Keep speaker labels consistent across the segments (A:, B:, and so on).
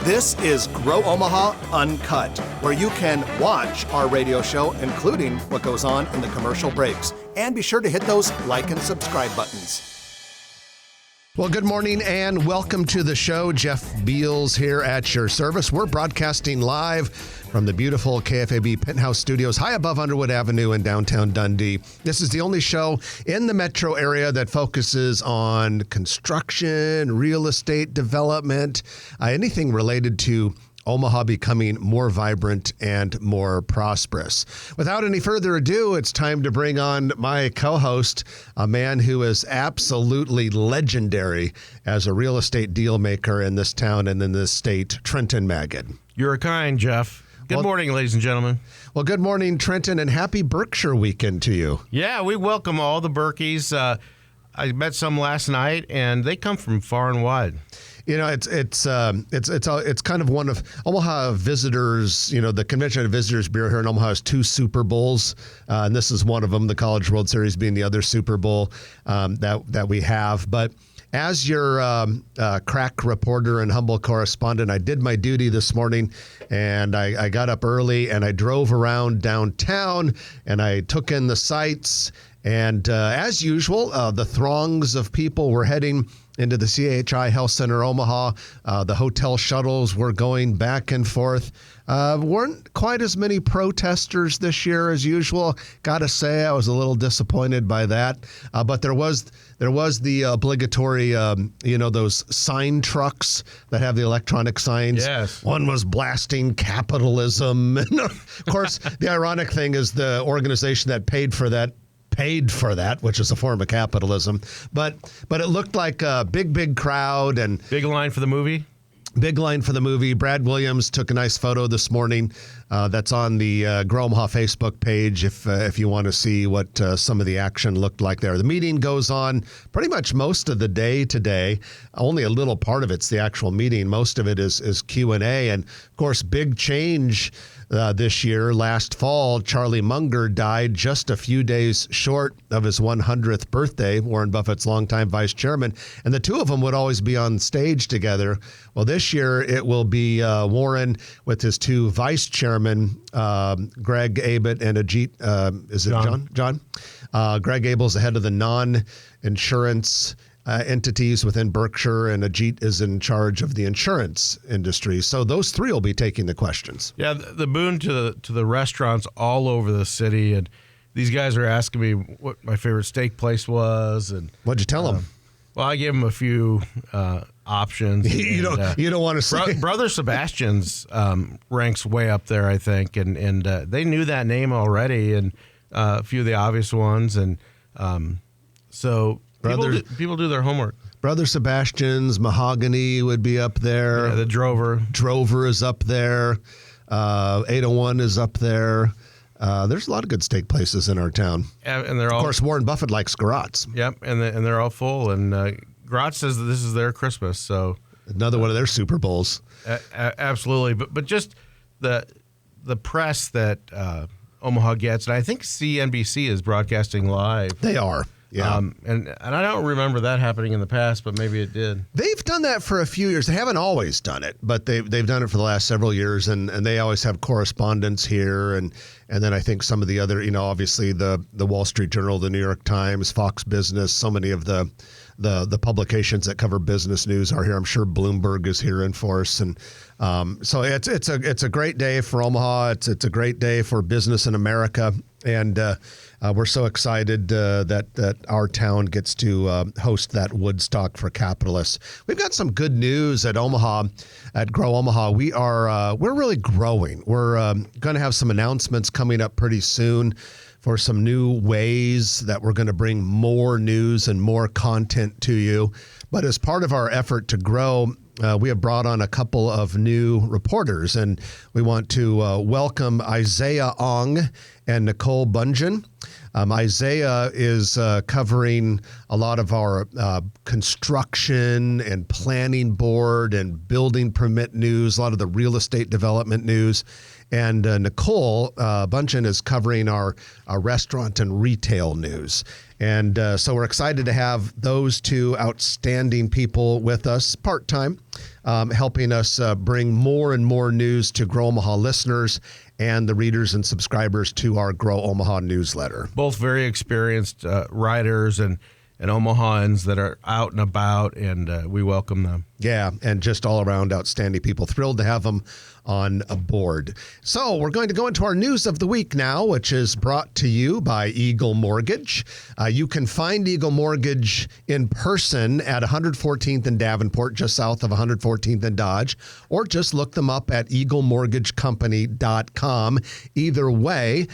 A: This is Grow Omaha Uncut, where you can watch our radio show, including what goes on in the commercial breaks. And be sure to hit those like and subscribe buttons. Well, good morning and welcome to the show. Jeff Beals here at your service. We're broadcasting live from the beautiful KFAB Penthouse Studios high above Underwood Avenue in downtown Dundee. This is the only show in the metro area that focuses on construction, real estate development, anything related to Omaha becoming more vibrant and more prosperous. Without any further ado, it's time to bring on my co-host, a man who is absolutely legendary as a real estate deal maker in this town and in this state, Trenton Magid.
B: You're kind, Jeff. Good morning, ladies and gentlemen.
A: Well, good morning, Trenton, and happy Berkshire weekend to you.
B: Yeah, we welcome all the Berkeys. I met some last night, and they come from far and wide.
A: You know, it's kind of one of Omaha visitors. You know, the Convention and Visitors Bureau here in Omaha has two Super Bowls, and this is one of them. The College World Series being the other Super Bowl that we have. But as your crack reporter and humble correspondent, I did my duty this morning, and I got up early and I drove around downtown and I took in the sights. And as usual, the throngs of people were heading into the CHI Health Center Omaha. The hotel shuttles were going back and forth. Weren't quite as many protesters this year as usual. Gotta say, I was a little disappointed by that. But there was the obligatory, those sign trucks that have the electronic signs.
B: Yes.
A: One was blasting capitalism. And of course, the ironic thing is the organization that paid for that, which is a form of capitalism. But it looked like a big crowd and
B: big line for the movie.
A: Big line for the movie. Brad Williams took a nice photo this morning. That's on the Grow Omaha Facebook page if you want to see what some of the action looked like there. The meeting goes on pretty much most of the day today. Only a little part of it's the actual meeting. Most of it is Q&A. And, of course, big change this year. Last fall, Charlie Munger died just a few days short of his 100th birthday, Warren Buffett's longtime vice chairman. And the two of them would always be on stage together. Well, this year it will be Warren with his two vice chairmen, Greg Abel and Ajit. Is it John? Greg Abel's the head of the non-insurance entities within Berkshire, and Ajit is in charge of the insurance industry. So those three will be taking the questions.
B: Yeah, the boon to the restaurants all over the city, and these guys are asking me what my favorite steak place was. And
A: what'd you tell them?
B: Well, I gave them a few options.
A: You don't want to say.
B: Brother Sebastian's ranks way up there, I think, and they knew that name already, and a few of the obvious ones, and so. People do their homework. Brother
A: Sebastian's, Mahogany would be up there.
B: Yeah, the Drover.
A: Drover is up there. 801 is up there. There's a lot of good steak places in our town.
B: And they're all,
A: of course, Warren Buffett likes Garot's.
B: Yep, and they're all full. And Garotz says that this is their Christmas. So
A: another one of their Super Bowls.
B: Absolutely, but just the press that Omaha gets, and I think CNBC is broadcasting live.
A: They are. Yeah,
B: and I don't remember that happening in the past, but maybe it did.
A: They've done that for a few years. They haven't always done it, but they've done it for the last several years, and they always have correspondents here, and then I think some of the other, obviously the Wall Street Journal, the New York Times, Fox Business, so many of the publications that cover business news are here. I'm sure Bloomberg is here in force, and so it's a great day for Omaha. It's a great day for business in America, and we're so excited that our town gets to host that Woodstock for capitalists. We've got some good news at Omaha, at Grow Omaha. We're really growing. We're going to have some announcements coming up pretty soon for some new ways that we're going to bring more news and more content to you. But as part of our effort to grow, we have brought on a couple of new reporters, and we want to welcome Isaiah Ong and Nicole Bunjan. Isaiah is covering a lot of our construction and planning board and building permit news, a lot of the real estate development news. And Nicole Bunjan is covering our restaurant and retail news. And so we're excited to have those two outstanding people with us part-time. helping us bring more and more news to Grow Omaha listeners and the readers and subscribers to our Grow Omaha newsletter.
B: Both very experienced writers and Omahans that are out and about, and we welcome them.
A: Yeah, and just all around outstanding people. Thrilled to have them on board. So we're going to go into our news of the week now, which is brought to you by Eagle Mortgage. You can find Eagle Mortgage in person at 114th and Davenport, just south of 114th and Dodge, or just look them up at eaglemortgagecompany.com. Either way,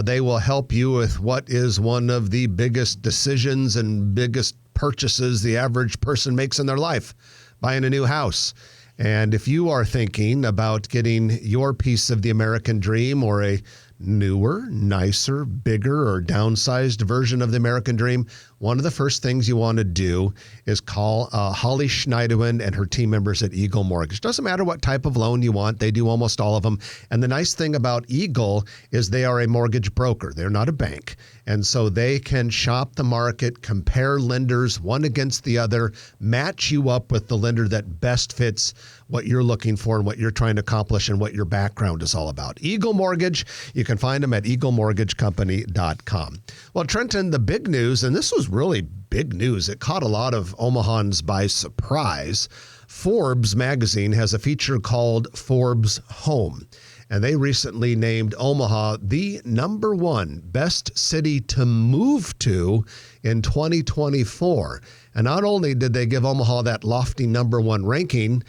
A: they will help you with what is one of the biggest decisions and biggest purchases the average person makes in their life, buying a new house. And if you are thinking about getting your piece of the American dream, or a newer, nicer, bigger, or downsized version of the American dream, one of the first things you want to do is call Holly Schneiderwin and her team members at Eagle Mortgage. Doesn't matter what type of loan you want. They do almost all of them. And the nice thing about Eagle is they are a mortgage broker. They're not a bank. And so they can shop the market, compare lenders one against the other, match you up with the lender that best fits what you're looking for and what you're trying to accomplish and what your background is all about. Eagle Mortgage, you can find them at eaglemortgagecompany.com. Well, Trenton, the big news, and this was really big news. It caught a lot of Omahans by surprise. Forbes magazine has a feature called Forbes Home, and they recently named Omaha the #1 best city to move to in 2024. And not only did they give Omaha that lofty #1 ranking,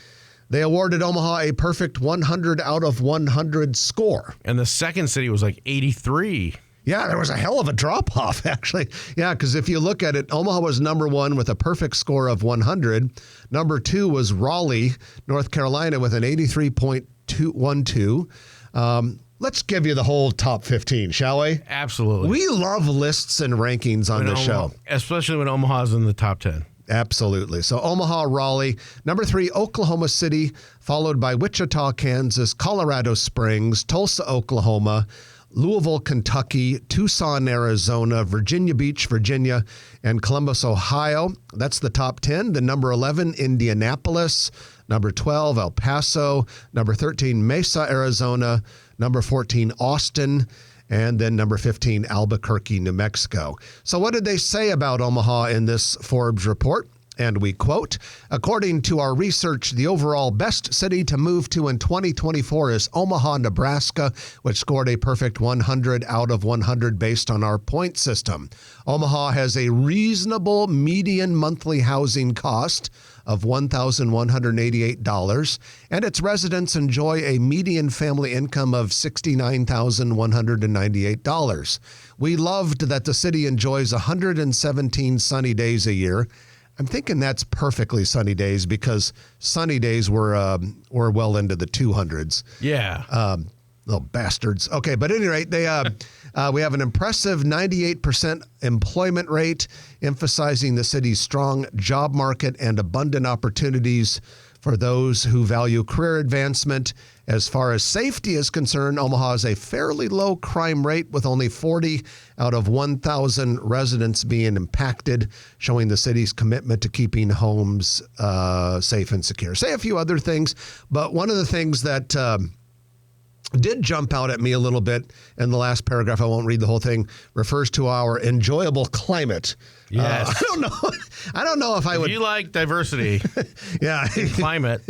A: they awarded Omaha a perfect 100 out of 100 score.
B: And the second city was like 83.
A: Yeah, there was a hell of a drop-off, actually. Yeah, because if you look at it, Omaha was #1 with a perfect score of 100. #2 was Raleigh, North Carolina, with an 83.12. Let's give you the whole top 15, shall we?
B: Absolutely.
A: We love lists and rankings on this show.
B: Especially when Omaha's in the top 10.
A: Absolutely. So Omaha, Raleigh, #3, Oklahoma City, followed by Wichita, Kansas, Colorado Springs, Tulsa, Oklahoma, Louisville, Kentucky, Tucson, Arizona, Virginia Beach, Virginia, and Columbus, Ohio. That's the top 10. The #11, Indianapolis. #12, El Paso. #13, Mesa, Arizona. #14, Austin. And then #15, Albuquerque, New Mexico. So what did they say about Omaha in this Forbes report? And we quote, "According to our research, the overall best city to move to in 2024 is Omaha, Nebraska, which scored a perfect 100 out of 100 based on our point system. Omaha has a reasonable median monthly housing cost of $1,188, and its residents enjoy a median family income of $69,198. We loved that the city enjoys 117 sunny days a year." I'm thinking that's perfectly sunny days, because sunny days were well into the 200s.
B: Yeah.
A: Little bastards. Okay, but at any rate, we have an impressive 98% employment rate, emphasizing the city's strong job market and abundant opportunities for those who value career advancement. As far as safety is concerned, Omaha has a fairly low crime rate, with only 40 out of 1,000 residents being impacted, showing the city's commitment to keeping homes safe and secure. Say a few other things, but one of the things that did jump out at me a little bit in the last paragraph, I won't read the whole thing, refers to our enjoyable climate.
B: Yes.
A: I don't know if I would.
B: If you like diversity,
A: yeah,
B: in climate.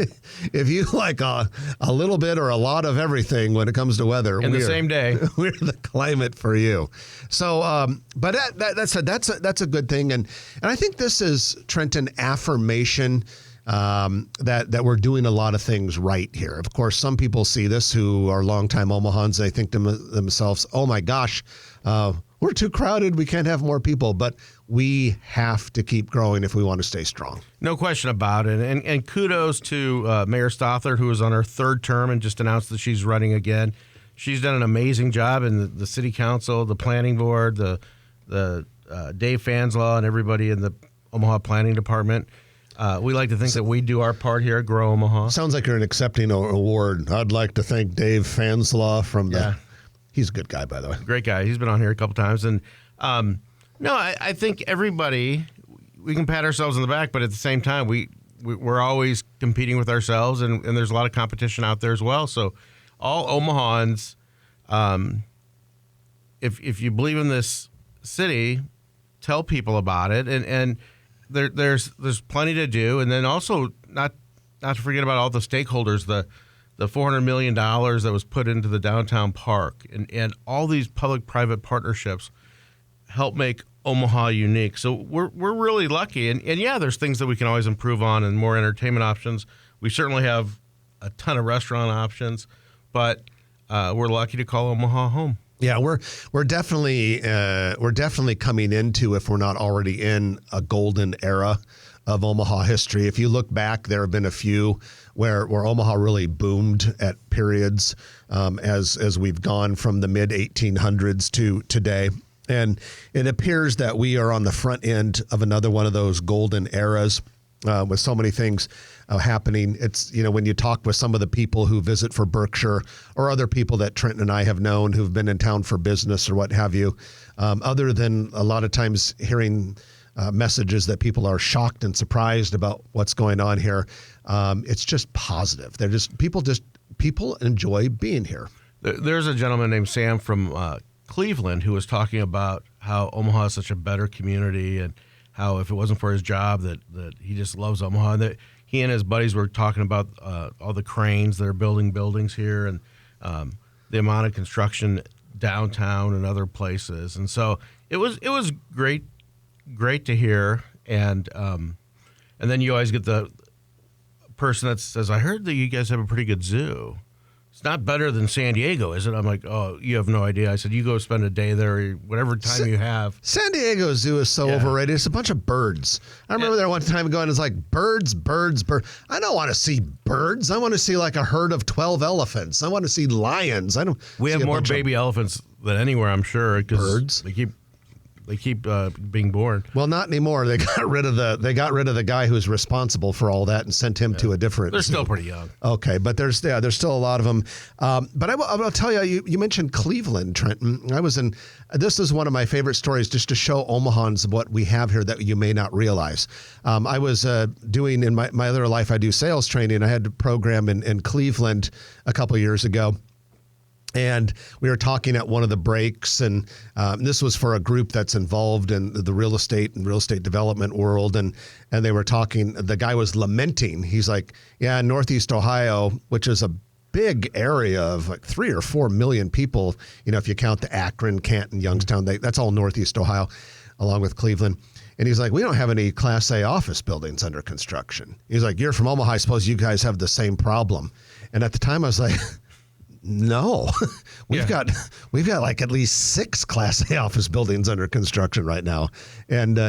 A: If you like a little bit or a lot of everything when it comes to weather,
B: in the same day,
A: we're the climate for you. So, but that's a good thing, and I think this is, Trenton, affirmation that we're doing a lot of things right here. Of course, some people see this who are longtime Omahans. They think to themselves, "Oh my gosh, we're too crowded. We can't have more people." But we have to keep growing if we want to stay strong.
B: No question about it. And kudos to Mayor Stothert, who is on her third term and just announced that she's running again. She's done an amazing job in the city council, the planning board, the Dave Fanslaw, and everybody in the Omaha Planning Department. We like to think that we do our part here at Grow Omaha.
A: Sounds like you're accepting an award. I'd like to thank Dave Fanslaw from the... He's a good guy, by the way.
B: Great guy. He's been on here a couple times. And I think everybody, we can pat ourselves on the back, but at the same time, we we're always competing with ourselves, and there's a lot of competition out there as well. So all Omahans, if you believe in this city, tell people about it, and there's plenty to do. And then also not to forget about all the stakeholders, the $400 million that was put into the downtown park, and all these public-private partnerships help make Omaha unique. So we're really lucky. And yeah, there's things that we can always improve on and more entertainment options. We certainly have a ton of restaurant options, but we're lucky to call Omaha home.
A: Yeah, we're definitely coming into, if we're not already in, a golden era of Omaha history. If you look back, there have been a few where Omaha really boomed at periods as we've gone from the mid 1800s to today. And it appears that we are on the front end of another one of those golden eras with so many things happening. It's, when you talk with some of the people who visit for Berkshire or other people that Trenton and I have known who've been in town for business or what have you, other than a lot of times hearing messages that people are shocked and surprised about what's going on here, it's just positive. People enjoy being here.
B: There's a gentleman named Sam from Cleveland who was talking about how Omaha is such a better community, and how if it wasn't for his job that he just loves Omaha. That he and his buddies were talking about all the cranes that are building buildings here, and the amount of construction downtown and other places. And so it was great to hear. And then you always get the person that says, "I heard that you guys have a pretty good zoo." It's not better than San Diego, is it? I'm like, oh, you have no idea. I said, you go spend a day there, whatever time you have.
A: San Diego Zoo is so overrated. It's a bunch of birds. I remember there one time going, it's like birds. I don't want to see birds. I want to see like a herd of 12 elephants. I want to see lions.
B: We have more baby elephants than anywhere, I'm sure, because they keep being born.
A: Well, not anymore. They got rid of the guy who's responsible for all that and sent him to a different.
B: They're still pretty young.
A: Okay, but there's still a lot of them. But I will tell you mentioned Cleveland, Trenton. This is one of my favorite stories, just to show Omahans what we have here that you may not realize. I was doing in my other life, I do sales training. I had a program in Cleveland a couple of years ago. And we were talking at one of the breaks, and this was for a group that's involved in the real estate and real estate development world. And they were talking, the guy was lamenting. He's like, yeah, in Northeast Ohio, which is a big area of like 3 or 4 million people, if you count the Akron, Canton, Youngstown, that's all Northeast Ohio, along with Cleveland. And he's like, we don't have any Class A office buildings under construction. He's like, you're from Omaha, I suppose you guys have the same problem. And at the time I was like, no, we've got like at least 6 Class A office buildings under construction right now, and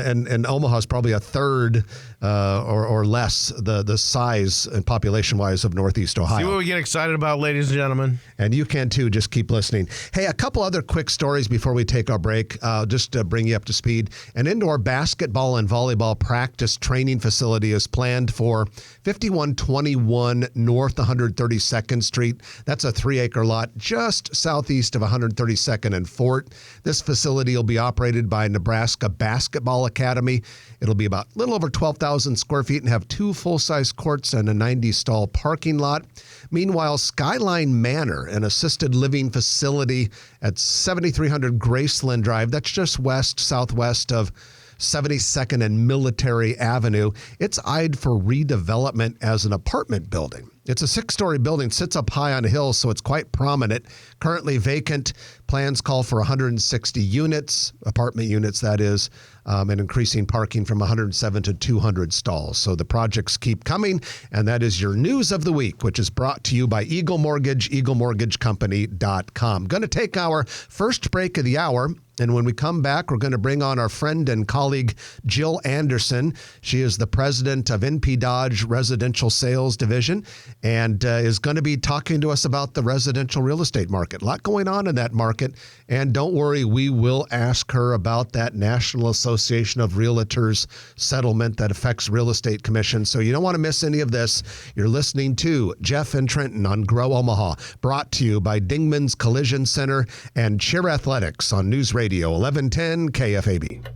A: Omaha's probably a third or less the size and population wise of Northeast Ohio.
B: See what we get excited about, ladies and gentlemen,
A: and you can too. Just keep listening. Hey, a couple other quick stories before we take our break, just to bring you up to speed. An indoor basketball and volleyball practice training facility is planned for 5121 North 132nd Street. That's a 3-acre lot just southeast of 132nd and Fort. This facility will be operated by Nebraska Basketball Academy. It'll be about a little over 12,000 square feet and have 2 full-size courts and a 90-stall parking lot. Meanwhile, Skyline Manor, an assisted living facility at 7300 Graceland Drive, that's just southwest of 72nd and Military Avenue. It's eyed for redevelopment as an apartment building. It's a 6-story building, sits up high on a hill, so it's quite prominent. Currently vacant. Plans call for 160 units, apartment units that is, and increasing parking from 107 to 200 stalls. So the projects keep coming, and that is your news of the week, which is brought to you by Eagle Mortgage, eaglemortgagecompany.com. Going to take our first break of the hour. And when we come back, we're going to bring on our friend and colleague, Jill Anderson. She is the president of NP Dodge Residential Sales Division and is going to be talking to us about the residential real estate market. A lot going on in that market. And don't worry, we will ask her about that National Association of Realtors settlement that affects real estate commissions. So you don't want to miss any of this. You're listening to Jeff and Trenton on Grow Omaha, brought to you by Dingman's Collision Center and Cheer Athletics on News Radio 1110 KFAB.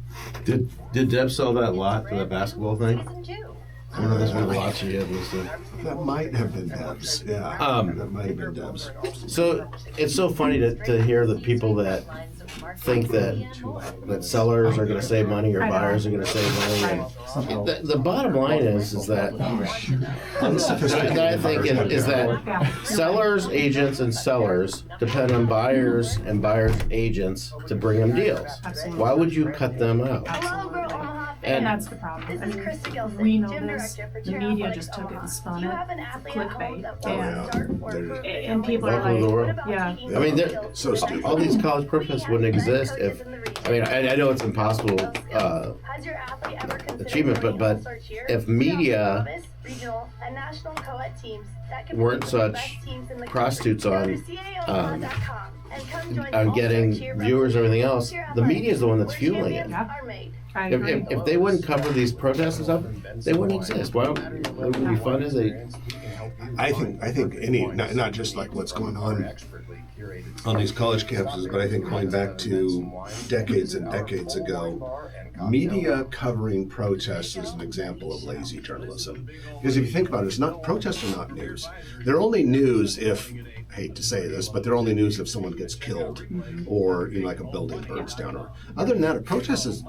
C: Did Deb sell that lot for that basketball thing?
B: I don't know this one watch you yet.
A: That might have been Debs. Yeah. That might have been Debs.
B: So it's so funny to hear the people that think that sellers are going to save money or buyers are going to save money. And the bottom line is that I think is that sellers, agents, and sellers depend on buyers and buyers' agents to bring them deals.
C: Absolutely.
B: Why would you cut them out?
C: And that's the problem. I mean, we know this. The media just took it and spun it. Clickbait. And people are like, yeah.
B: I mean,
A: So stupid.
B: all these college protests wouldn't exist if. I mean, I know it's impossible achievement, but if media weren't such prostitutes on getting viewers and everything else, the media is the one that's fueling it.
C: Yeah. I agree.
B: If they wouldn't cover these protests and stuff, they wouldn't exist. Why would it be fun? Is they?
A: I think any not just like what's going on these college campuses, but I think going back to decades and decades ago, media covering protests is an example of lazy journalism. Because if you think about it, protests are not news. They're only news if, I hate to say this, but they're only news if someone gets killed or like a building burns down. Or other than that, a protest is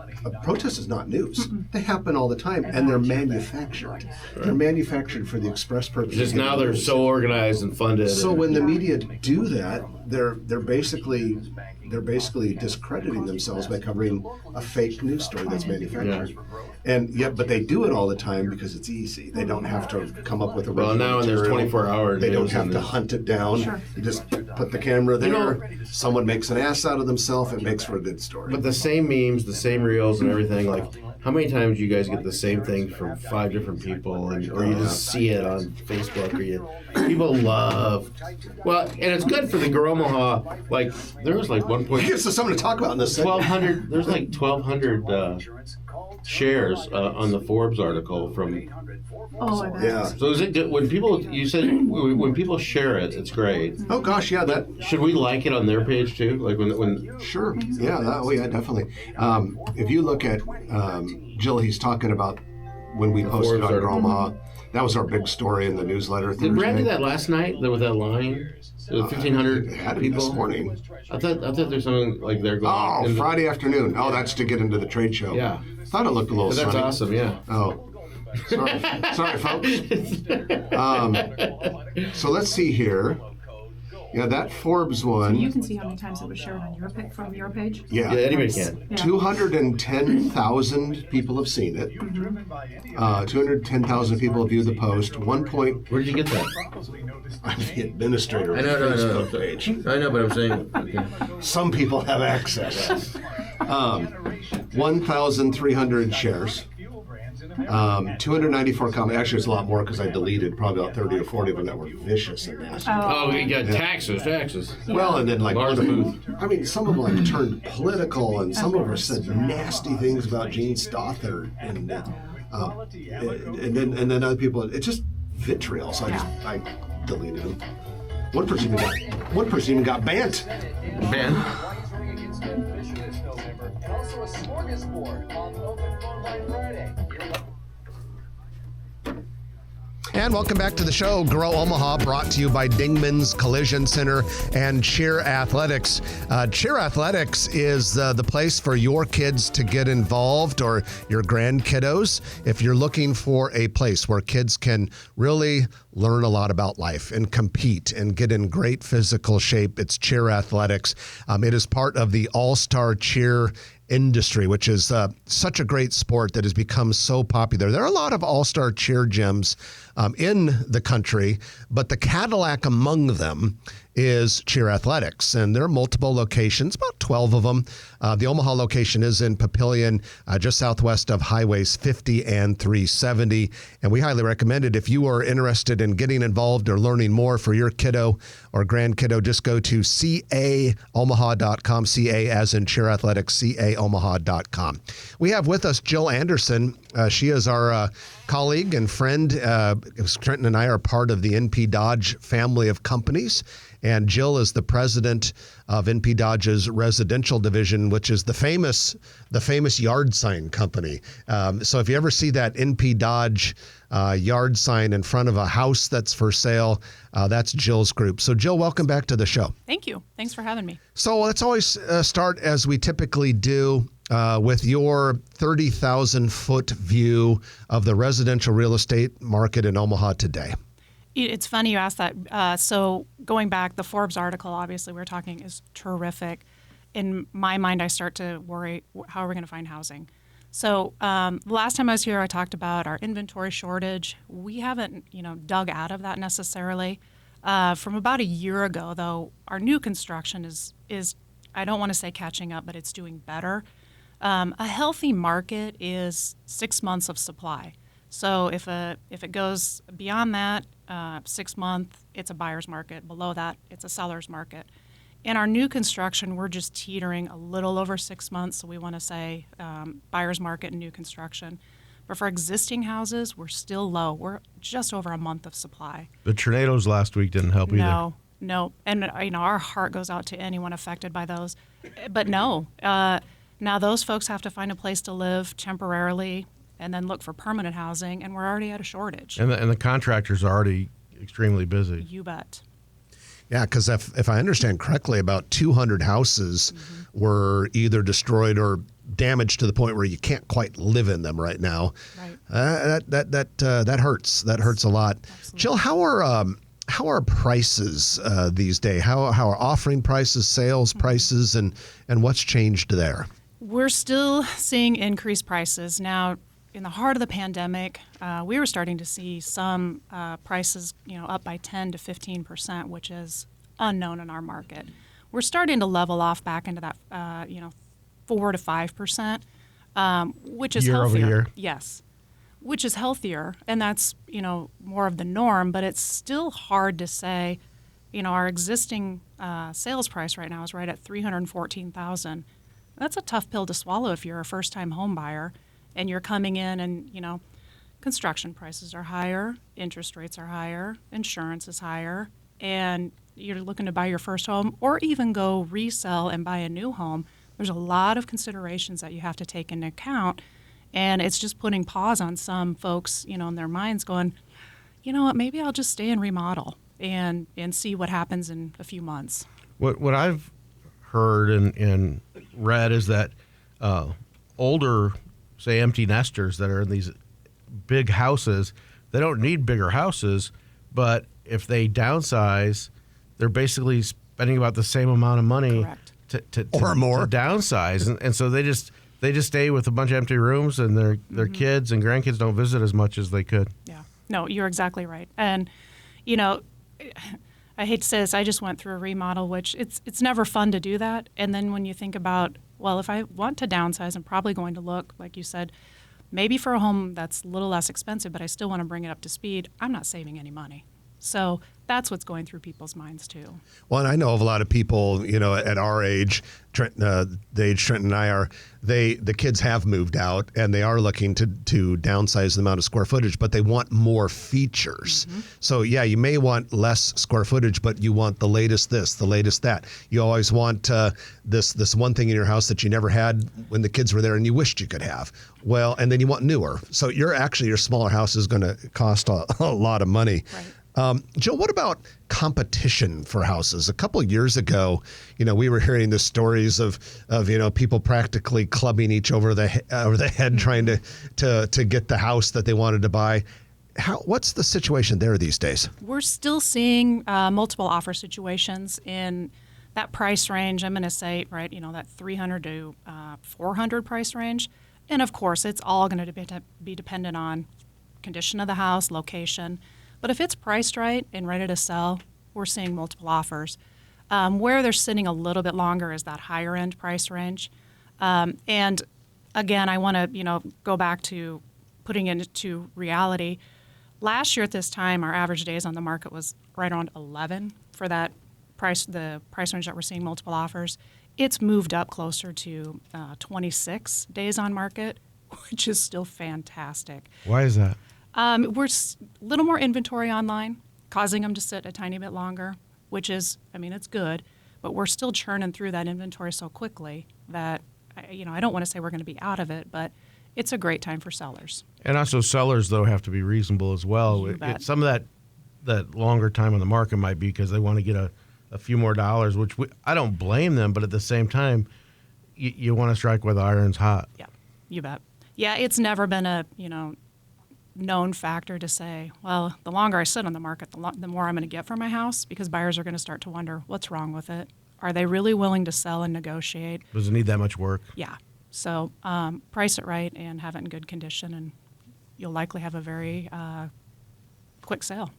A: not news. They happen all the time, and they're manufactured. They're manufactured for the express purpose.
B: Just
A: of
B: now they're
A: news.
B: so organized and funded.
A: So when the media do that, they're basically discrediting themselves by covering a fake news story that's manufactured. But they do it all the time because it's easy. They don't have to come up with a
B: Well, now there's 24-hour
A: They don't
B: news
A: have
B: and
A: to hunt it down.
C: Sure.
A: You just put the camera there. Someone makes an ass out of themselves. It makes for a good story.
B: But the same memes, the same reels, and everything. Like, how many times do you guys get the same thing from 5 different people, or you just see it on Facebook, or people love? Well, and it's good for the Grow Omaha. Like, there was like one point.
A: Gives us something to talk about in this segment.
B: 1,200. There's like 1,200 shares on the Forbes article from.
C: Oh, I bet.
A: Yeah.
B: So is it when people? You said when people share it, it's great.
A: Oh gosh, yeah. That
B: Should we like it on their page too? Like when
A: sure. Yeah. Yeah. Definitely. If you look at Jill, he's talking about when we posted on Grow Omaha. That was our big story in the newsletter.
B: Did Brad do that last night? With that line, the 1,500
A: It had to be
B: people
A: this morning.
B: I thought there's something like they're going.
A: Oh, Friday afternoon. Oh, that's to get into the trade show.
B: Yeah.
A: Thought it looked a little
B: That's
A: sunny.
B: awesome. Yeah.
A: Oh, sorry, folks. So let's see here. Yeah, that Forbes one.
C: You can see how many times it was shared on your from your page.
A: Yeah,
B: Yeah, anybody can.
C: Yeah.
A: 210,000 people have seen it. 210,000 people have viewed the post.
B: Where did you get that?
A: I'm the administrator
B: I
A: of
B: know,
A: the
B: no.
A: Facebook page.
B: I know, but I'm saying. Okay.
A: Some people have access. 1,300 shares. 294 comments. Actually, it's a lot more because I deleted probably about 30 or 40 of them that were vicious and nasty.
B: Oh, you got taxes.
A: Well, and then like
B: Lars Booth.
A: I mean, some of them like turned political, and some of them said nasty things about Gene Stothert, and then other people. It's just vitriol. So I deleted them. One person even got banned.
B: Man.
D: And also a smorgasbord on Open Phone Line Friday.
A: And welcome back to the show, Grow Omaha, brought to you by Dingman's Collision Center and Cheer Athletics. Cheer Athletics is the place for your kids to get involved, or your grandkiddos, if you're looking for a place where kids can really learn a lot about life and compete and get in great physical shape. It's Cheer Athletics. It is part of the All-Star Cheer industry, which is such a great sport that has become so popular. There are a lot of all-star cheer gyms in the country, but the Cadillac among them is Cheer Athletics, and there are multiple locations, about 12 of them. The Omaha location is in Papillion, just southwest of Highways 50 and 370, and we highly recommend it. If you are interested in getting involved or learning more for your kiddo or grandkiddo, just go to caomaha.com, CA as in Cheer Athletics, caomaha.com. We have with us Jill Anderson. She is our colleague and friend. Trenton and I are part of the NP Dodge family of companies. And Jill is the president of NP Dodge's residential division, which is the famous yard sign company. So if you ever see that NP Dodge yard sign in front of a house that's for sale, that's Jill's group. So Jill, welcome back to the show.
E: Thank you. Thanks for having me.
A: So let's always start as we typically do with your 30,000-foot view of the residential real estate market in Omaha today.
E: It's funny you asked that. So going back, the Forbes article, obviously we were talking, is terrific. In my mind, I start to worry, how are we going to find housing? So the last time I was here, I talked about our inventory shortage. We haven't, dug out of that necessarily. From about a year ago, though, our new construction is I don't want to say catching up, but it's doing better. A healthy market is 6 months of supply. So if it goes beyond that, 6 month, it's a buyer's market. Below that, it's a seller's market. In our new construction, we're just teetering a little over 6 months, so we want to say buyer's market and new construction. But for existing houses, we're still low. We're just over a month of supply.
B: The tornadoes last week didn't help either.
E: No. And, our heart goes out to anyone affected by those. But no, now those folks have to find a place to live temporarily and then look for permanent housing, and we're already at a shortage.
B: And the contractors are already extremely busy.
E: You bet.
A: Yeah, because if I understand correctly, about 200 houses were either destroyed or damaged to the point where you can't quite live in them right now.
E: Right.
A: That hurts. That hurts a lot.
E: Absolutely.
A: Jill, how are prices these days? How are offering prices, sales prices, and what's changed there?
E: We're still seeing increased prices. Now, in the heart of the pandemic, we were starting to see some prices, up by 10 to 15%, which is unknown in our market. We're starting to level off back into that, 4 to 5%, which is
B: year
E: healthier.
B: over year.
E: Yes, which is healthier, and that's more of the norm. But it's still hard to say. Our existing sales price right now is right at $314,000. That's a tough pill to swallow if you're a first-time home buyer. And you're coming in and, construction prices are higher, interest rates are higher, insurance is higher, and you're looking to buy your first home or even go resell and buy a new home. There's a lot of considerations that you have to take into account, and it's just putting pause on some folks, in their minds going, you know what, maybe I'll just stay and remodel and see what happens in a few months.
B: What I've heard and read is that older, say, empty nesters that are in these big houses, they don't need bigger houses, but if they downsize, they're basically spending about the same amount of money to
A: or more
B: to downsize, and so they just stay with a bunch of empty rooms, and their kids and grandkids don't visit as much as they could.
E: Yeah, no, you're exactly right, and I hate to say this, I just went through a remodel, which it's never fun to do that, and then when you think about, well, if I want to downsize, I'm probably going to look, like you said, maybe for a home that's a little less expensive, but I still want to bring it up to speed. I'm not saving any money. So that's what's going through people's minds too.
A: Well, and I know of a lot of people, at our age, the age Trenton and I are, the kids have moved out and they are looking to downsize the amount of square footage, but they want more features. So yeah, you may want less square footage, but you want the latest this, the latest that. You always want this one thing in your house that you never had when the kids were there and you wished you could have. Well, and then you want newer. So your smaller house is going to cost a lot of money.
E: Right.
A: Jill, what about competition for houses? A couple of years ago, we were hearing the stories of people practically clubbing each over the head trying to get the house that they wanted to buy. What's the situation there these days?
E: We're still seeing multiple offer situations in that price range. I'm going to say, right, that 300 to 400 price range. And of course, it's all going to be dependent on condition of the house, location. But if it's priced right and ready to sell, we're seeing multiple offers. Where they're sitting a little bit longer is that higher end price range. And again, I want to go back to putting it into reality. Last year at this time, our average days on the market was right around 11 for that price, the price range that we're seeing multiple offers. It's moved up closer to 26 days on market, which is still fantastic.
B: Why is that?
E: We're a little more inventory online, causing them to sit a tiny bit longer, which is, it's good, but we're still churning through that inventory so quickly that, I don't want to say we're going to be out of it, but it's a great time for sellers.
B: And also sellers, though, have to be reasonable as well. Some of that longer time on the market might be because they want to get a few more dollars, which I don't blame them, but at the same time, you want to strike while the iron's hot.
E: Yeah, you bet. Yeah, it's never been a, known factor to say, well, the longer I sit on the market, the more I'm going to get for my house, because buyers are going to start to wonder, what's wrong with it? Are they really willing to sell and negotiate?
B: Does it need that much work?
E: Yeah. So price it right and have it in good condition, and you'll likely have a very quick sale.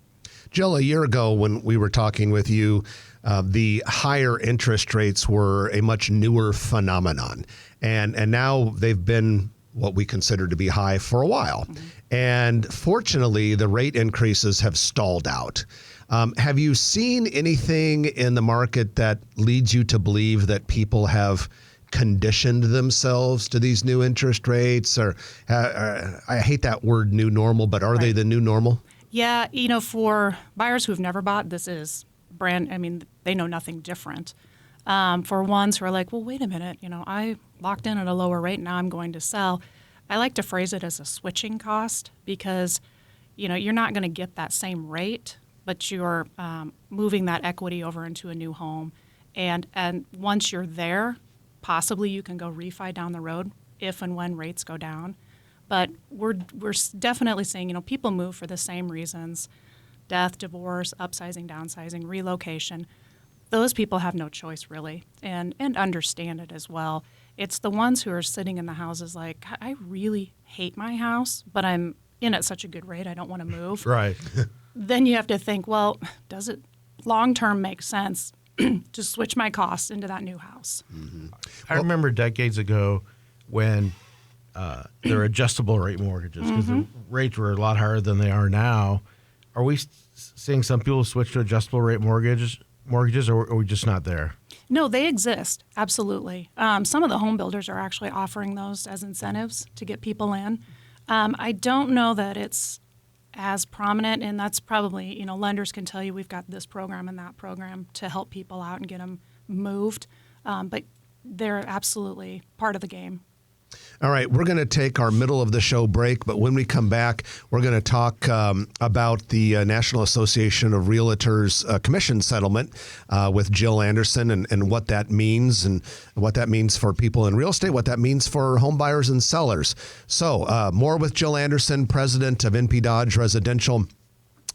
A: Jill, a year ago when we were talking with you, the higher interest rates were a much newer phenomenon. And now they've been what we consider to be high for a while. Mm-hmm. And fortunately, the rate increases have stalled out. Have you seen anything in the market that leads you to believe that people have conditioned themselves to these new interest rates? Or I hate that word new normal, but are they the new normal?
E: Yeah, for buyers who've never bought, this is they know nothing different. For ones who are like, well, wait a minute, I locked in at a lower rate, now I'm going to sell. I like to phrase it as a switching cost because, you're not going to get that same rate, but you're moving that equity over into a new home. And once you're there, possibly you can go refi down the road if and when rates go down. But we're definitely seeing, people move for the same reasons: death, divorce, upsizing, downsizing, relocation. Those people have no choice, really, and understand it as well. It's the ones who are sitting in the houses like, I really hate my house, but I'm in at such a good rate, I don't want to move.
B: Right.
E: Then you have to think, well, does it long-term make sense to switch my costs into that new house?
B: Mm-hmm. I remember decades ago when there were adjustable rate mortgages because the rates were a lot higher than they are now. Are we seeing some people switch to adjustable rate mortgages, or are we just not there?
E: No, they exist, absolutely. Some of the home builders are actually offering those as incentives to get people in. I don't know that it's as prominent, and that's probably, lenders can tell you we've got this program and that program to help people out and get them moved, but they're absolutely part of the game.
A: All right, we're going to take our middle of the show break, but when we come back, we're going to talk about the National Association of Realtors commission settlement with Jill Anderson and what that means for people in real estate, what that means for home buyers and sellers. So more with Jill Anderson, president of NP Dodge Residential,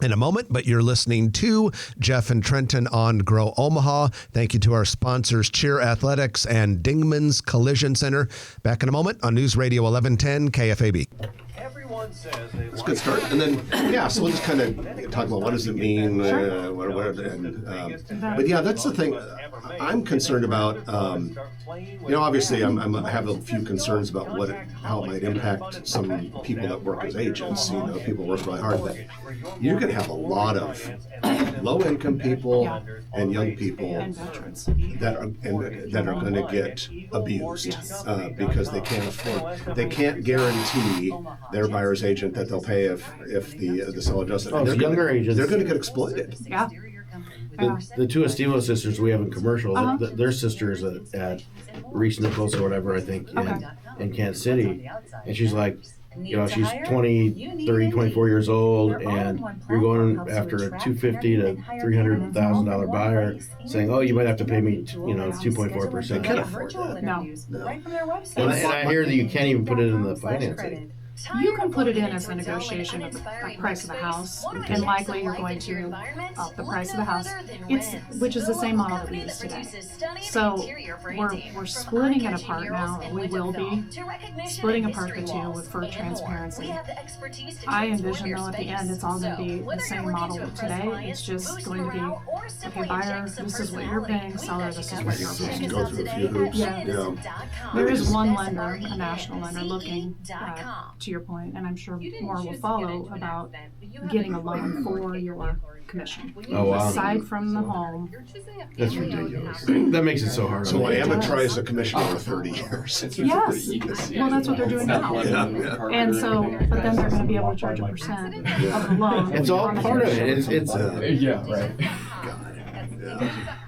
A: in a moment, but you're listening to Jeff and Trenton on Grow Omaha. Thank you to our sponsors, Cheer Athletics and Dingman's Collision Center. Back in a moment on News Radio 1110 KFAB.
D: Everyone says they
A: Let's get started. And then, so we'll just kind of talk about what does it mean, but yeah, that's the thing I'm concerned about. Obviously I have a few concerns about how it might impact some people that work as agents. People work really hard, but you're going to have a lot of low-income people and young people
E: And veterans.
A: that are going to get abused because they can't guarantee their buyer's agent that they'll pay if the seller doesn't.
F: Oh, it's younger agents.
A: They're going to get exploited.
E: Yeah.
F: The two Estimo sisters we have in commercial, their sisters at Reese Nichols or whatever, I think, in Kansas City. And she's like, she's 20, 30, 24 years old, and you're going after a $250,000 to $300,000 buyer saying, oh, you might have to pay me, 2.4%.
A: Can't afford that.
E: No.
F: And I hear that you can't even put it in the financing.
E: You can put it in as a negotiation of the price of the house, and likely you're going to up the price of the house, which is the same model that we use today. So we're splitting it apart now, and we will be splitting apart the two for transparency. I envision, though, at the end, it's all going to be the same model of today. It's just going to be, okay, buyer, this is what you're paying, seller, this is what you're paying.
A: Go through a few hoops.
E: Yeah. There is one lender, a national lender, looking to your point, and I'm sure more will follow, about getting a loan for your commission.
F: Oh, wow.
E: Aside from the home.
F: That's ridiculous. That makes it so hard.
A: So
F: on
A: Emma
F: agents.
A: tries a commission over 30 years.
E: Yes. Well, that's what they're doing now. And so, but then they're going to be able to charge a percent of the loan.
F: It's all
E: on the
F: part of it.
E: commission.
F: It's
A: God. Yeah.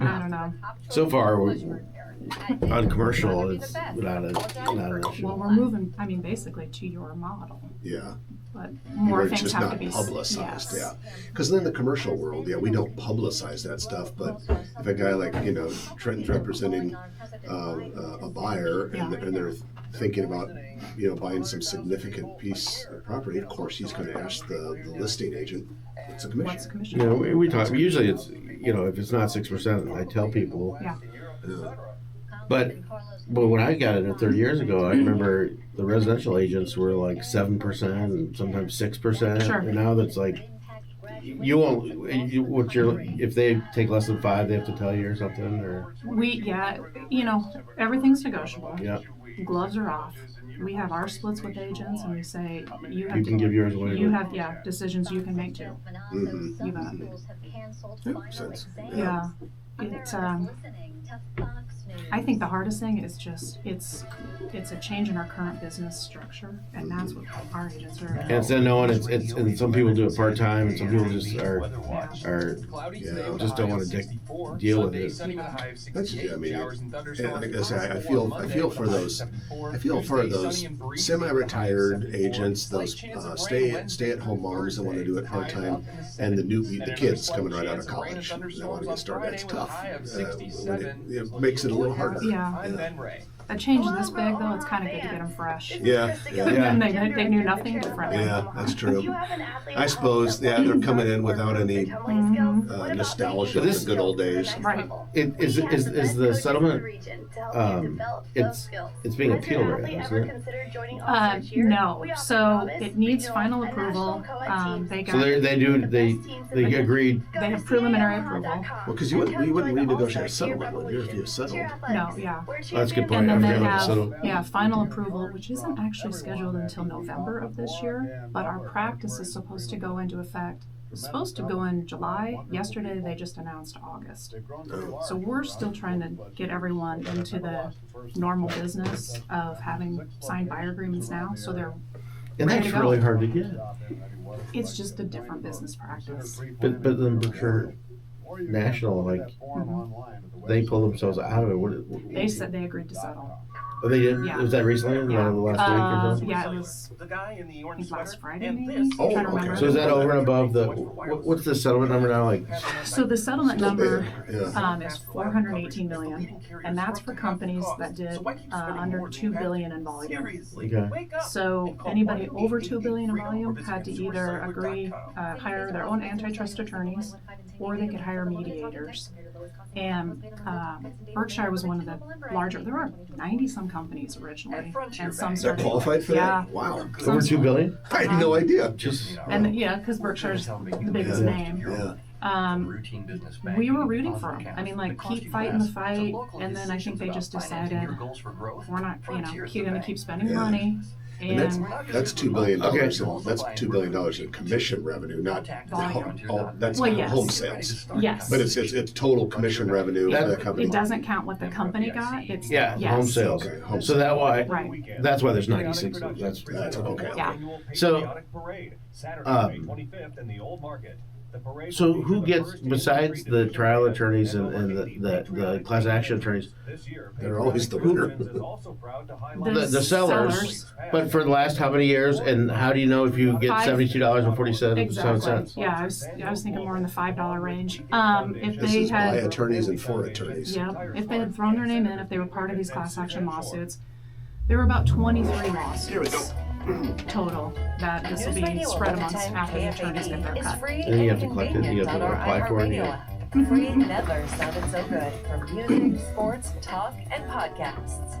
E: I don't know.
F: so far on commercial, it's not an issue.
E: Well, we're moving, I mean, basically to your model,
A: Yeah.
E: but
A: Where
E: more
A: it's
E: things
A: just
E: have
A: not
E: to be
A: publicized,
E: yes.
A: yeah. Because in the commercial world, yeah, we don't publicize that stuff. But if a guy like Trenton's representing a buyer and they're thinking about buying some significant piece of property, of course he's going to ask the listing agent, "What's the commission?"
E: What's the commission?
F: You know, we talk. Usually, it's if it's not 6%, I tell people.
E: Yeah.
F: But when I got in there 30 years ago, I remember the residential agents were like 7% and sometimes 6%.
E: Sure.
F: And now that's like, you won't. If they take less than 5, they have to tell you or something, or.
E: Everything's negotiable.
F: Yeah.
E: Gloves are off. We have our splits with agents, and we say you
F: You can give yours away.
E: You have decisions you can make too.
A: Mm-hmm.
E: You bet.
A: Makes sense.
E: Yeah. It's I think the hardest thing is just it's a change in our current business structure, and that's what our agents are.
F: And instead of knowing and some people do it part time, and some people just just don't want to deal with it.
A: That's, I mean, like I say, I feel for those semi-retired agents, those stay-at-home moms that want to do it part time, and the kids coming right out of college and they want to get started. It's tough. It makes it a little harder.
E: Yeah. A change this big, though, it's kind of good to get them fresh.
A: Yeah.
E: And they knew nothing different.
A: Yeah, that's true. I suppose, they're coming in without any nostalgia of the good old days.
E: Right.
F: Is the settlement? It's being appealed right now, isn't it?
E: No. So it needs final approval. They
F: agreed.
E: They have preliminary approval.
A: Well, because you wouldn't renegotiate a settlement, would you, if you settled?
E: No. Yeah.
F: That's a good point.
E: And then
F: I
E: they
F: forgot about the settle.
E: have final approval, which isn't actually scheduled until November of this year, but our practice is supposed to go into effect. It's supposed to go in July. Yesterday they just announced August. So we're still trying to get everyone into the normal business of having signed buyer agreements now, so they're
F: And
E: ready
F: that's
E: to go.
F: really hard to get.
E: It's just a different business practice.
F: But then Berkshire National, they pull themselves out of it.
E: They said they agreed to settle.
F: Oh, they did?
E: Yeah.
F: Was that recently?
E: Yeah.
F: The last week or something?
E: Yeah, it was I think last Friday maybe.
A: Oh,
E: I'm trying to
A: okay.
E: remember.
F: So is that over and above what's the settlement number now?
E: So the settlement number
A: Yeah.
E: is $418 million, and that's for companies that did under $2 billion in volume.
F: Okay.
E: So anybody over $2 billion in volume had to either agree, hire their own antitrust attorneys, or they could hire mediators. And Berkshire was one of the larger. There were 90-some companies originally, and some
A: They're
E: started.
A: qualified for
E: Yeah.
A: that? Wow.
F: Over $2 billion?
A: I had no idea.
E: And because Berkshire's the biggest name.
A: Yeah.
E: We were rooting for them. I mean, keep fighting the fight, and then I think they just decided we're not, going to keep spending money.
A: And that's $2 billion.
F: Okay.
A: That's $2 billion in commission revenue, not that's
E: Well, yes.
A: home sales.
E: Yes.
A: But it's total commission revenue for the company.
E: It doesn't count what the company got. It's
F: Home sales.
A: Okay, home
F: So
E: Right.
F: that's why there's 96. That's
A: okay.
E: Yeah.
F: So, so who gets, besides the trial attorneys and the class action attorneys,
A: They're always the winner.
F: the sellers, but for the last how many years, and how do you know if you get $72.47?
E: Exactly. Yeah, I was thinking more in the $5 range. If
A: This
E: they
A: is by
E: had,
A: attorneys and for attorneys.
E: if they had thrown their name in, if they were part of these class action lawsuits, there were about 23 lawsuits total that this will be spread amongst after the attorneys get their cut.
F: And then you have to collect it, you have to apply for it.
G: Free never sounded so good for music, sports, talk, and podcasts.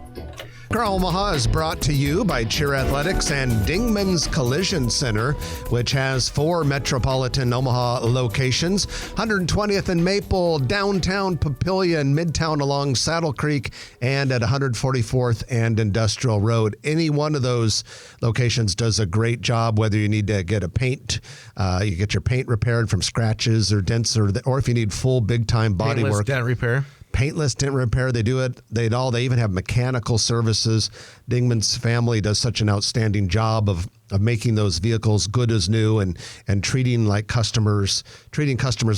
A: Grow Omaha is brought to you by Cheer Athletics and Dingman's Collision Center, which has 4 metropolitan Omaha locations, 120th and Maple, downtown Papillion, Midtown along Saddle Creek, and at 144th and Industrial Road. Any one of those locations does a great job, whether you need to get a paint, you get your paint repaired from scratches or dents, or if you need full big-time body
B: Paintless
A: work.
B: dent repair.
A: Paintless dent repair, they do it. They even have mechanical services. Dingman's family does such an outstanding job of making those vehicles good as new and treating customers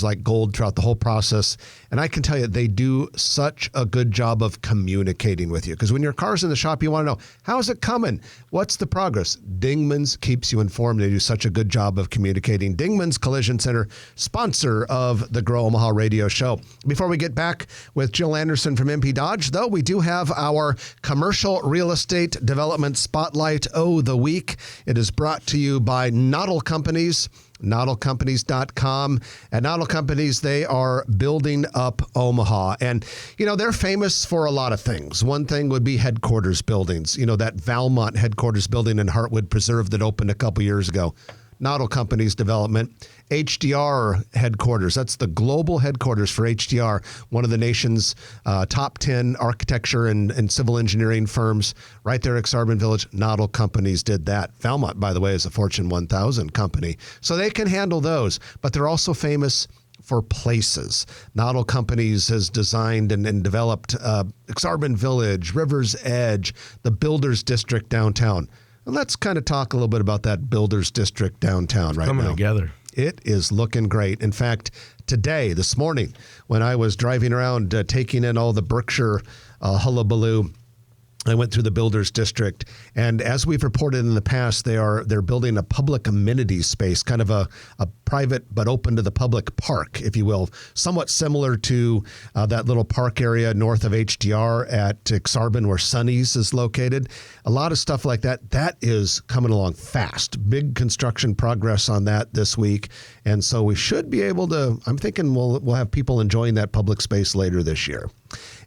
A: like gold throughout the whole process. And I can tell you, they do such a good job of communicating with you. Because when your car's in the shop, you want to know, how's it coming? What's the progress? Dingman's keeps you informed. They do such a good job of communicating. Dingman's Collision Center, sponsor of the Grow Omaha radio show. Before we get back with Jill Anderson from MP Dodge, though, we do have our commercial real estate development spotlight the week. It is brought to you by Noddle Companies, noddlecompanies.com. At Noddle Companies, they are building up Omaha. And, they're famous for a lot of things. One thing would be headquarters buildings. That Valmont headquarters building in Heartwood Preserve that opened a couple years ago. Noddle Companies development. HDR headquarters. That's the global headquarters for HDR, one of the nation's top 10 architecture and civil engineering firms right there at Exarban Village. Noddle Companies did that. Valmont, by the way, is a Fortune 1000 company. So they can handle those, but they're also famous for places. Noddle Companies has designed and developed Exarban Village, River's Edge, the Builders District downtown. And let's kind of talk a little bit about that Builders District downtown right now.
B: Coming together.
A: It is looking great. In fact, this morning, when I was driving around taking in all the Berkshire hullabaloo, I went through the Builders District, and as we've reported in the past, they're building a public amenities space, kind of a private but open to the public park, if you will, somewhat similar to that little park area north of HDR at Exarban where Sonny's is located. A lot of stuff like that. That is coming along fast. Big construction progress on that this week, and so we should be able to. I'm thinking we'll have people enjoying that public space later this year.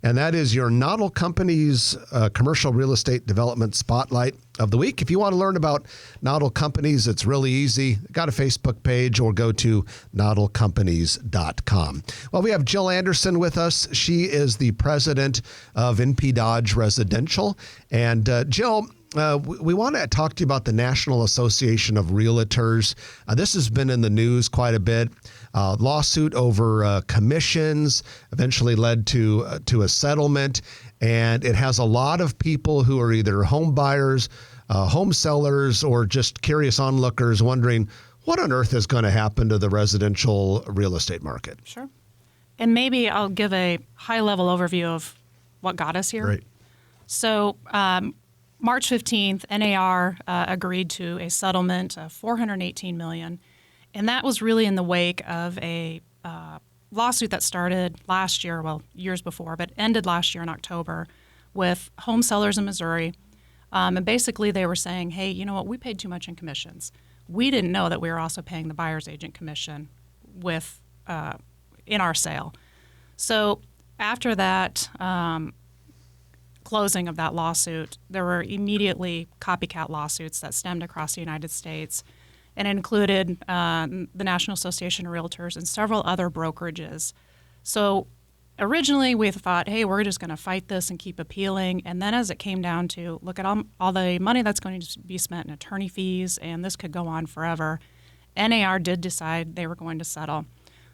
A: And that is your Noddle Companies commercial real estate development spotlight of the week. If you want to learn about Noddle Companies, it's really easy. Got a Facebook page or go to noddlecompanies.com. Well, we have Jill Anderson with us. She is the president of NP Dodge Residential. And Jill, we want to talk to you about the National Association of Realtors. This has been in the news quite a bit. Lawsuit over commissions eventually led to a settlement, and it has a lot of people who are either home buyers, home sellers, or just curious onlookers wondering what on earth is going to happen to the residential real estate market.
E: Sure. And maybe I'll give a high-level overview of what got us here.
B: Great.
E: So March 15th, NAR agreed to a settlement of $418 million, and that was really in the wake of a lawsuit that started last year, years before, but ended last year in October with home sellers in Missouri. And basically they were saying, hey, you know what, we paid too much in commissions. We didn't know that we were also paying the buyer's agent commission in our sale. So after that closing of that lawsuit, there were immediately copycat lawsuits that stemmed across the United States and included the National Association of Realtors and several other brokerages. So originally we thought, hey, we're just going to fight this and keep appealing. And then as it came down to look at all the money that's going to be spent in attorney fees, and this could go on forever, NAR did decide they were going to settle.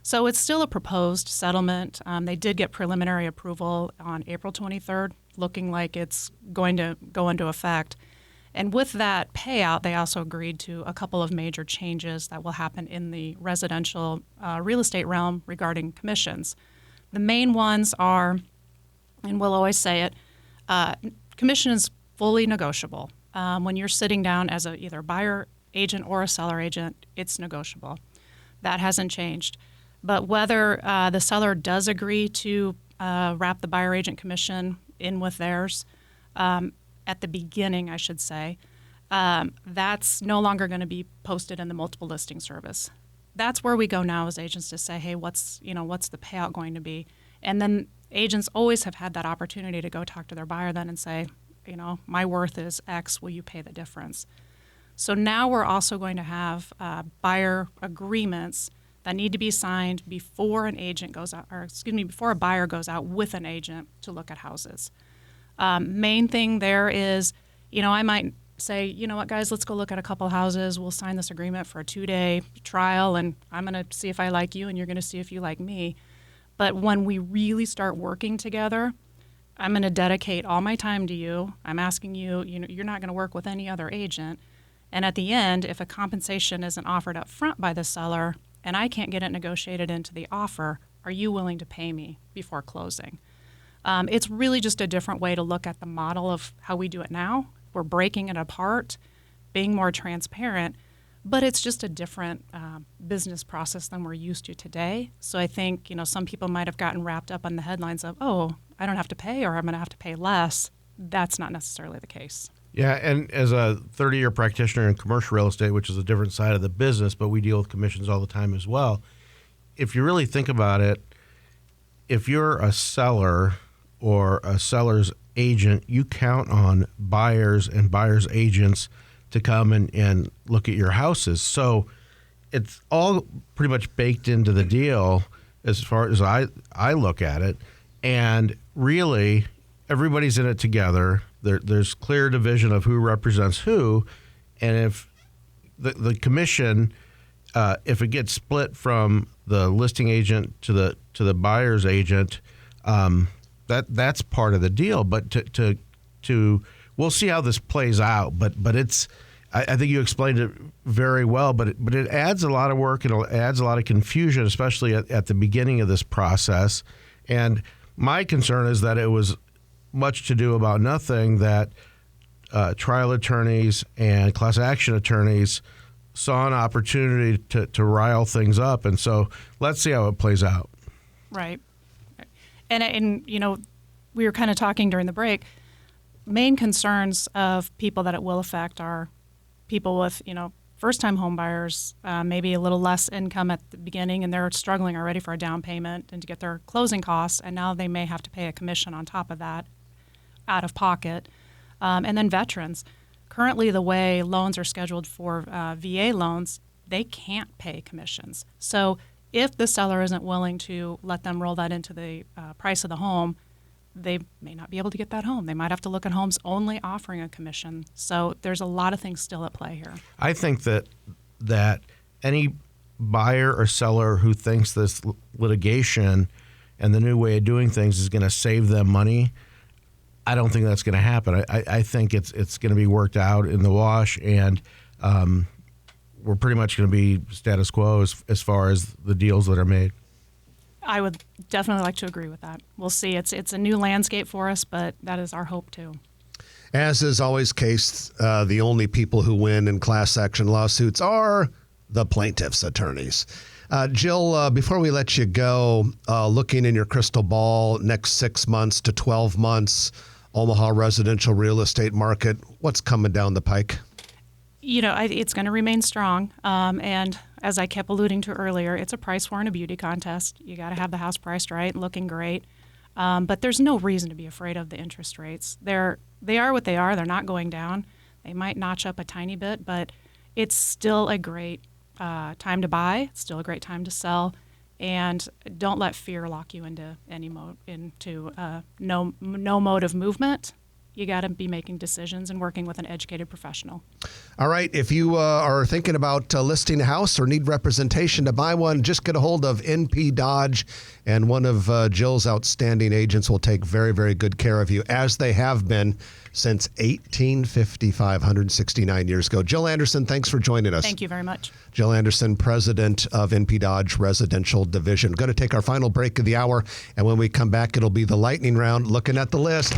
E: So it's still a proposed settlement. They did get preliminary approval on April 23rd, looking like it's going to go into effect. And with that payout, they also agreed to a couple of major changes that will happen in the residential real estate realm regarding commissions. The main ones are, and we'll always say it, commission is fully negotiable. When you're sitting down as either a buyer agent or a seller agent, it's negotiable. That hasn't changed. But whether the seller does agree to wrap the buyer agent commission in with theirs, at the beginning, I should say, that's no longer going to be posted in the multiple listing service. That's where we go now as agents to say, hey, what's the payout going to be? And then agents always have had that opportunity to go talk to their buyer then and say, my worth is X, will you pay the difference? So now we're also going to have buyer agreements that need to be signed before an agent goes out, before a buyer goes out with an agent to look at houses. Main thing there is, I might say, you know what, guys, let's go look at a couple houses. We'll sign this agreement for a 2-day trial, and I'm going to see if I like you, and you're going to see if you like me. But when we really start working together, I'm going to dedicate all my time to you. I'm asking you, you're not going to work with any other agent. And at the end, if a compensation isn't offered up front by the seller and I can't get it negotiated into the offer, are you willing to pay me before closing? It's really just a different way to look at the model of how we do it now. We're breaking it apart, being more transparent, but it's just a different business process than we're used to today. So I think, some people might have gotten wrapped up on the headlines of, oh, I don't have to pay or I'm going to have to pay less. That's not necessarily the case.
B: Yeah, and as a 30-year practitioner in commercial real estate, which is a different side of the business, but we deal with commissions all the time as well, if you really think about it, if you're a seller or a seller's agent, you count on buyers and buyers' agents to come and look at your houses. So it's all pretty much baked into the deal as far as I look at it. And really, everybody's in it together. There's clear division of who represents who. And if the commission, if it gets split from the listing agent to the buyer's agent, that's part of the deal. But to we'll see how this plays out. But it's I think you explained it very well. But it adds a lot of work and it adds a lot of confusion, especially at the beginning of this process. And my concern is that it was much to do about nothing, that trial attorneys and class action attorneys saw an opportunity to rile things up. And so let's see how it plays out.
E: Right. And we were kind of talking during the break. Main concerns of people that it will affect are people with, first-time home buyers, maybe a little less income at the beginning, and they're struggling already for a down payment and to get their closing costs, and now they may have to pay a commission on top of that out of pocket. And then veterans. Currently, the way loans are scheduled for VA loans, they can't pay commissions. So if the seller isn't willing to let them roll that into the price of the home, they may not be able to get that home. They might have to look at homes only offering a commission. So there's a lot of things still at play here.
B: I think that any buyer or seller who thinks this litigation and the new way of doing things is going to save them money, I don't think that's going to happen. I think it's going to be worked out in the wash, and we're pretty much going to be status quo as far as the deals that are made.
E: I would definitely like to agree with that. We'll see. It's a new landscape for us, but that is our hope too.
A: As is always case, the only people who win in class action lawsuits are the plaintiff's attorneys. Jill, before we let you go, looking in your crystal ball, next 6 months to 12 months, Omaha residential real estate market, what's coming down the pike?
E: It's going to remain strong. And as I kept alluding to earlier, it's a price war and a beauty contest. You got to have the house priced right, looking great. But there's no reason to be afraid of the interest rates. They are what they are. They're not going down. They might notch up a tiny bit, but it's still a great time to buy. It's still a great time to sell. And don't let fear lock you into no mode of movement. You got to be making decisions and working with an educated professional.
A: All right. If you are thinking about listing a house or need representation to buy one, just get a hold of NP Dodge, and one of Jill's outstanding agents will take very, very good care of you, as they have been since 1855, 169 years ago. Jill Anderson, thanks for joining us.
E: Thank you very much.
A: Jill Anderson, president of NP Dodge Residential Division. Going to take our final break of the hour, and when we come back, it'll be the lightning round, looking at the list.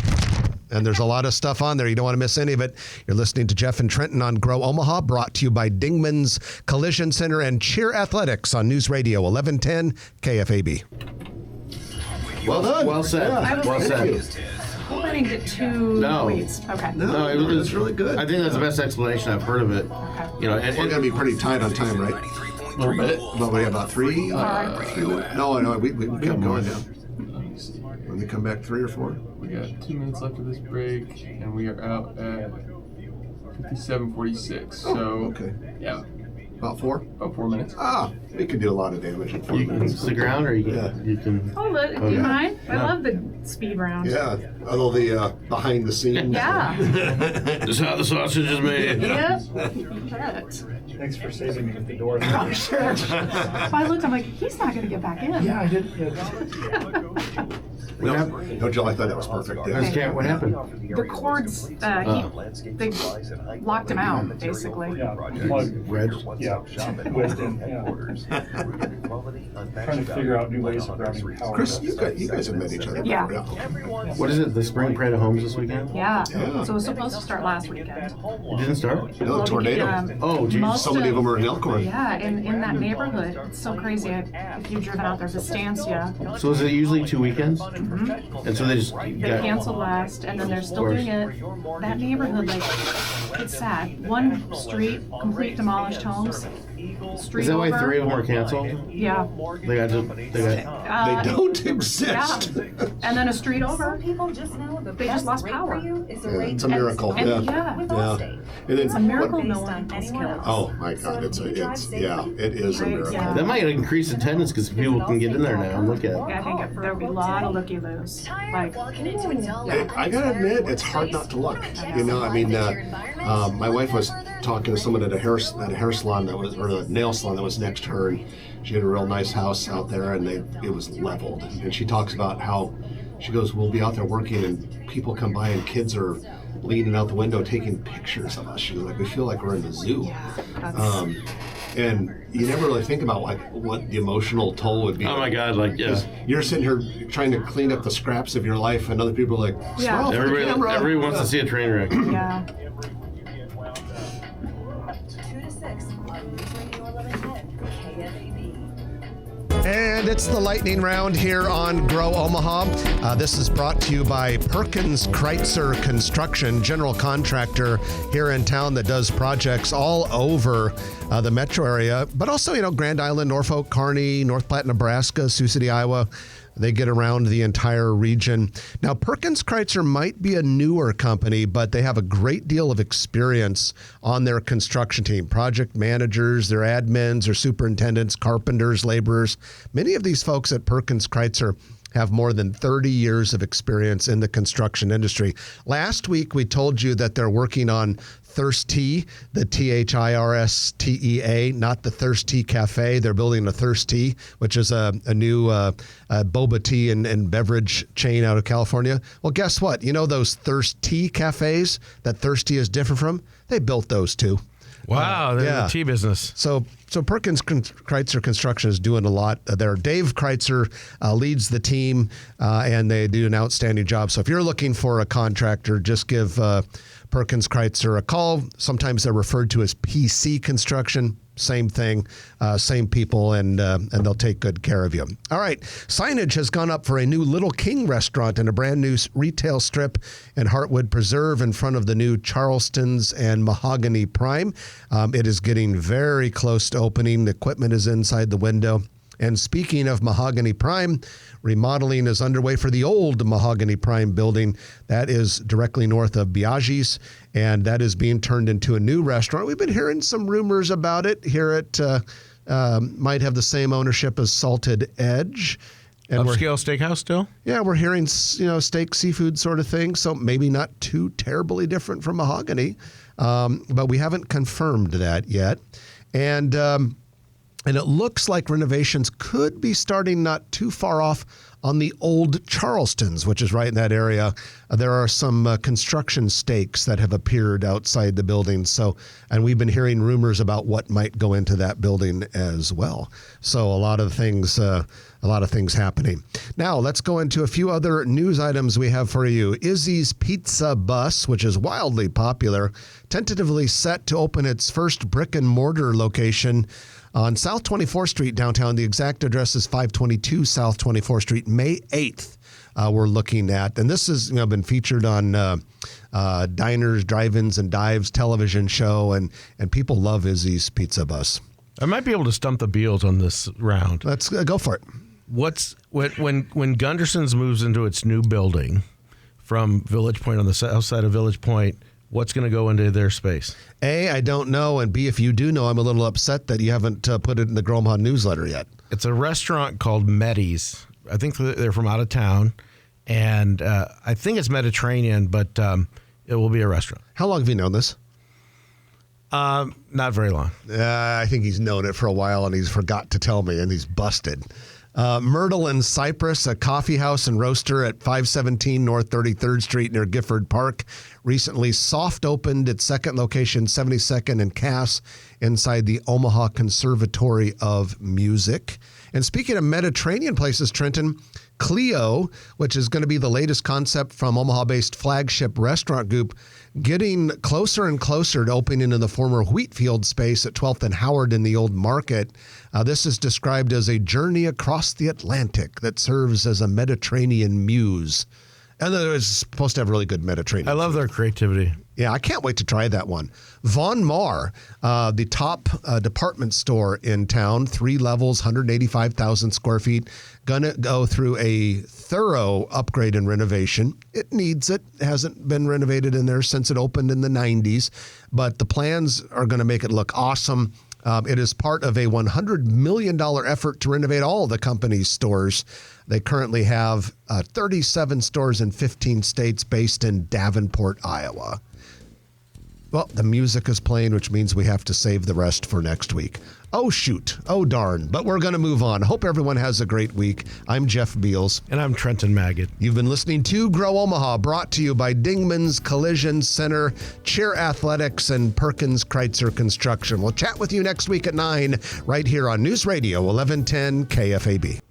A: And there's a lot of stuff on there. You don't want to miss any of it. You're listening to Jeff and Trenton on Grow Omaha, brought to you by Dingman's Collision Center and Cheer Athletics on News Radio 1110 KFAB.
F: Well done. Well said.
C: Yeah.
F: Well said.
C: Planning to two weeks. Okay.
F: No, it was
A: really good.
F: I think that's the best explanation I've heard of it.
C: Okay.
F: And
A: We're going to be pretty tight on time, right?
F: a little bit.
A: About 3?
C: All right.
A: 3 minutes? No, we kept going down.
G: me see.
A: When they come back, 3 or 4?
G: We got 2 minutes left of this break, and we are out at 57:46. So,
A: Okay.
G: yeah,
A: About 4?
G: about 4 minutes.
A: Ah, we can do a lot of damage in 4
F: You can
A: minutes.
F: stick around, or you can.
C: Oh, look, do you mind? I love the speed round.
A: Yeah, although the behind the scenes.
C: Yeah.
F: This is how the sausage is made.
C: Yep. Bet.
H: Thanks for saving me at the door.
C: Oh, sure. So I looked, I'm like, he's not going to get back in.
H: Yeah, I did.
A: No, Jill, I thought that was perfect.
F: What happened?
C: The cords, they locked him out, basically.
H: Yeah,
F: Red.
H: yeah, wedged in. Yeah. Trying to figure out new ways of grabbing power.
A: Chris, you guys have met each other.
C: Yeah.
F: What is it? The spring parade of homes this weekend?
C: Yeah.
A: Yeah.
C: So it was supposed to start last weekend.
F: It didn't start.
A: No, tornado.
F: Oh, geez.
C: Most
A: So many of them are in Elkhorn.
C: Yeah, in that neighborhood. It's so crazy. If you've driven out there, Estancia,
F: So is it usually 2 weekends? And so they just
C: they
F: got.
C: canceled last, and then they're still doing it. That neighborhood, like, it's sad. One street, complete demolished homes. Street
F: Is that why
C: over.
F: 3 of them were canceled?
C: Yeah.
F: They got.
A: They don't
C: Yeah.
A: exist.
C: And then a street over.
I: They just lost power.
A: Yeah, it's a miracle.
C: And,
A: Yeah.
C: yeah.
A: Yeah. And then,
C: It's a miracle no one was killed.
A: oh my God, it is a miracle.
C: Yeah.
F: That might increase attendance because people can get in there now and look at it.
C: I think there would be a lot of looky-loos. Like,
A: I gotta admit, it's hard not to look. You know, I mean, my wife was talking to someone at a hair salon that was, or a nail salon that was next to her, and she had a real nice house out there, and it was leveled. And she talks about how she goes, we'll be out there working, and people come by, and kids are leaning out the window taking pictures of us. She's like, we feel like we're in the zoo. And you never really think about like what the emotional toll would be.
F: Oh my God! Like yeah.
A: You're sitting here trying to clean up the scraps of your life, and other people are like,
C: Yeah.
A: smile for the camera.
F: Everybody wants to see a train wreck.
C: yeah.
I: 2 to 6 on News Radio 1110 KFAB.
A: And it's the lightning round here on Grow Omaha. This is brought to you by Perkins Kreitzer Construction, general contractor here in town that does projects all over the metro area, but also, Grand Island, Norfolk, Kearney, North Platte, Nebraska, Sioux City, Iowa. They get around the entire region. Now, Perkins Kreitzer might be a newer company, but they have a great deal of experience on their construction team. Project managers, their admins, their superintendents, carpenters, laborers. Many of these folks at Perkins Kreitzer have more than 30 years of experience in the construction industry. Last week, we told you that they're working on Thirst Tea, the THIRSTEA, not the Thirst Tea Cafe. They're building a Thirst Tea, which is a new boba tea and beverage chain out of California. Well, guess what? You know those Thirst Tea cafes that Thirst Tea is different from? They built those too.
B: Wow, they're in
A: yeah.
B: the tea business.
A: So Perkins Kreitzer Construction is doing a lot there. Dave Kreitzer leads the team, and they do an outstanding job. So if you're looking for a contractor, just give Perkins Kreitzer a call. Sometimes they're referred to as PC Construction. Same thing, same people, and they'll take good care of you. All right, signage has gone up for a new Little King restaurant and a brand new retail strip in Heartwood Preserve in front of the new Charleston's and Mahogany Prime. It is getting very close to opening. The equipment is inside the window. And speaking of Mahogany Prime, remodeling is underway for the old Mahogany Prime building. That is directly north of Biaggi's, and that is being turned into a new restaurant. We've been hearing some rumors about it here at might have the same ownership as Salted Edge. And
B: Upscale steakhouse still?
A: Yeah, we're hearing, steak, seafood sort of thing, so maybe not too terribly different from Mahogany, but we haven't confirmed that yet. And it looks like renovations could be starting not too far off on the old Charleston's, which is right in that area. There are some construction stakes that have appeared outside the building. And we've been hearing rumors about what might go into that building as well. So a lot of things happening. Now let's go into a few other news items we have for you. Izzy's Pizza Bus, which is wildly popular, tentatively set to open its first brick and mortar location on South 24th Street downtown. The exact address is 522 South 24th Street, May 8th. We're looking at, and this has been featured on Diners, Drive-Ins, and Dives television show, and people love Izzy's Pizza Bus.
B: I might be able to stump the Beals on this round.
A: Let's go for it.
B: What's when Gunderson's moves into its new building from Village Point on the south side of Village Point? What's going to go into their space?
A: A, I don't know, and B, if you do know, I'm a little upset that you haven't put it in the Grow Omaha newsletter yet.
B: It's a restaurant called Meddy's. I think they're from out of town, and I think it's Mediterranean, but it will be a restaurant.
A: How long have you known this?
B: Not very long.
A: I think he's known it for a while, and he's forgot to tell me, and he's busted. Myrtle and Cypress, a coffee house and roaster at 517 North 33rd Street near Gifford Park, recently soft opened its second location, 72nd and Cass, inside the Omaha Conservatory of Music. And speaking of Mediterranean places, Trenton, Clio, which is going to be the latest concept from Omaha-based flagship restaurant group, getting closer and closer to opening in the former Wheatfield space at 12th and Howard in the Old Market. This is described as a journey across the Atlantic that serves as a Mediterranean muse. And it's supposed to have really good Mediterranean
B: I love
A: food.
B: their creativity.
A: Yeah, I can't wait to try that one. Von Maur, the top department store in town, 3 levels, 185,000 square feet, gonna go through a thorough upgrade and renovation. It needs it. It hasn't been renovated in there since it opened in the 90s, but the plans are going to make it look awesome. It is part of a $100 million effort to renovate all the company's stores. They currently have 37 stores in 15 states based in Davenport, Iowa. Well, the music is playing, which means we have to save the rest for next week. Oh, shoot. Oh, darn. But we're going to move on. Hope everyone has a great week. I'm Jeff Beals.
B: And I'm Trenton Maggot.
A: You've been listening to Grow Omaha, brought to you by Dingman's Collision Center, Cheer Athletics, and Perkins Kreitzer Construction. We'll chat with you next week at 9, right here on News Radio 1110 KFAB.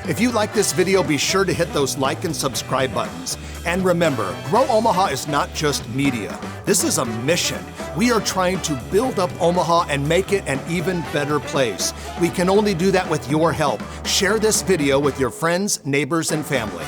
J: If you like this video, be sure to hit those like and subscribe buttons. And remember, Grow Omaha is not just media. This is a mission. We are trying to build up Omaha and make it an even better place. We can only do that with your help. Share this video with your friends, neighbors, and family.